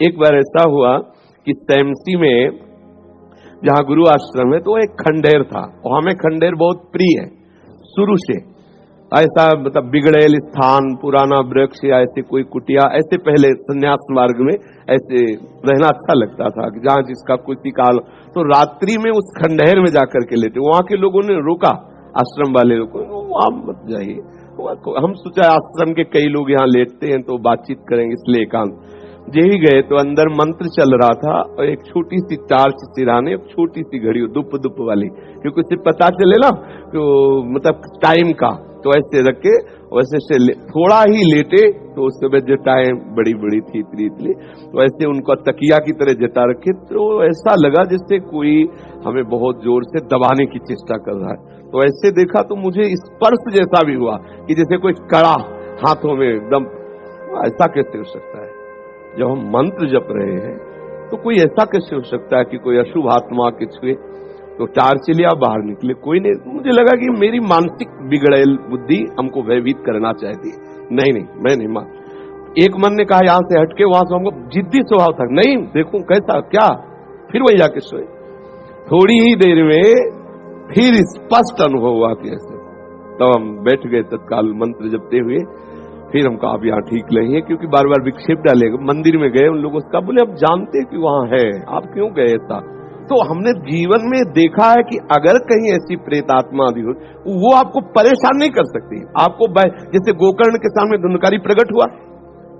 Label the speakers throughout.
Speaker 1: एक बार ऐसा हुआ कि सैमसी में जहां गुरु आश्रम है तो एक खंडेर था और हमें खंडेर बहुत प्रिय है शुरू से। ऐसा मतलब बिगड़ेल स्थान, पुराना वृक्ष या ऐसे कोई कुटिया, ऐसे पहले संन्यास मार्ग में ऐसे रहना अच्छा लगता था कि जहां जिसका किसी काल। तो रात्रि में उस खंडहर में जाकर के लेटे, वहां के लोगों ने रोका, आश्रम वाले लोगों को वहां मत जाइए। हम सोचा आश्रम के कई लोग यहाँ लेटते हैं तो बातचीत करेंगे, इसलिए एकांत। यही गए तो अंदर मंत्र चल रहा था और एक छोटी सी टार्च सिराने, एक छोटी सी घड़ी दुप दुप वाली, क्योंकि उसे पता चले ना तो मतलब टाइम का। तो ऐसे रखे वैसे से थोड़ा ही लेटे तो उस समय जटाएं बड़ी बड़ी थी इतनी, तो ऐसे उनको तकिया की तरह जटा रखे। तो ऐसा लगा जैसे कोई हमें बहुत जोर से दबाने की चेष्टा कर रहा है। तो ऐसे देखा तो मुझे स्पर्श जैसा भी हुआ कि जैसे कोई कड़ा हाथों में एकदम। ऐसा कैसे हो सकता है? जब हम मंत्र जप रहे हैं तो कोई ऐसा कैसे हो सकता है कि कोई अशुभ आत्मा के छुए? तो टार्च लिया, बाहर निकले, कोई नहीं। मुझे लगा कि मेरी मानसिक बिगड़ेल बुद्धि हमको भयभीत करना चाहती है। नहीं, मैं नहीं मान। एक मन ने कहा यहां से हटके, वहां से हमको जिद्दी स्वभाव था, नहीं देखूं कैसा क्या, फिर वही जाके सोए। थोड़ी ही देर में फिर स्पष्ट अनुभव हुआ कि ऐसे। तब हम बैठ गए तत्काल मंत्र जपते हुए। फिर हम कहा अब यहाँ ठीक नहीं है, क्योंकि बार बार विक्षेप डालेगा। मंदिर में गए, उन लोगों से कहा, बोले अब जानते कि वहां है, आप क्यों गए ऐसा? तो हमने जीवन में देखा है कि अगर कहीं ऐसी प्रेत आत्मा आदि हो, वो आपको परेशान नहीं कर सकती। आपको जैसे गोकर्ण के सामने धुंधकारी प्रकट हुआ,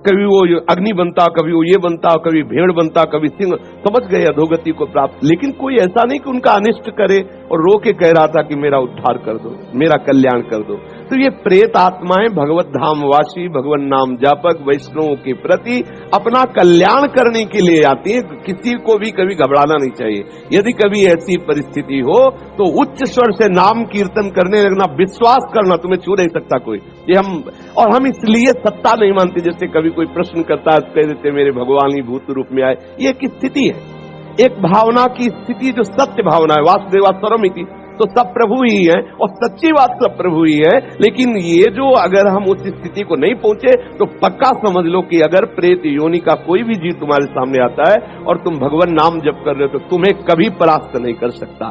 Speaker 1: कभी वो अग्नि बनता, कभी वो ये बनता, कभी भेड़ बनता, कभी सिंह, समझ गए अधोगति को प्राप्त। लेकिन कोई ऐसा नहीं कि उनका अनिष्ट करे और रो के कह रहा था कि मेरा उद्धार कर दो, मेरा कल्याण कर दो। तो ये प्रेत आत्माएं भगवत धाम वासी, भगवान नाम जापक वैष्णवों के प्रति अपना कल्याण करने के लिए आती है। किसी को भी कभी घबराना नहीं चाहिए। यदि कभी ऐसी परिस्थिति हो तो उच्च स्वर से नाम कीर्तन करने लगना, विश्वास करना, तुम्हें छू नहीं सकता कोई। ये हम इसलिए सत्ता नहीं मानते। जैसे कभी कोई प्रश्न करता है, कह देते मेरे भगवान ही भूत रूप में आए। ये एक स्थिति है, एक भावना की स्थिति जो सत्य भावना है। वासुदेवा सर्वमिति, तो सब प्रभु ही है और सच्ची बात सब प्रभु ही है। लेकिन ये जो अगर हम उस स्थिति को नहीं पहुंचे तो पक्का समझ लो कि अगर प्रेत योनि का कोई भी जीव तुम्हारे सामने आता है और तुम भगवान नाम जप कर रहे हो तो तुम्हें कभी परास्त नहीं कर सकता।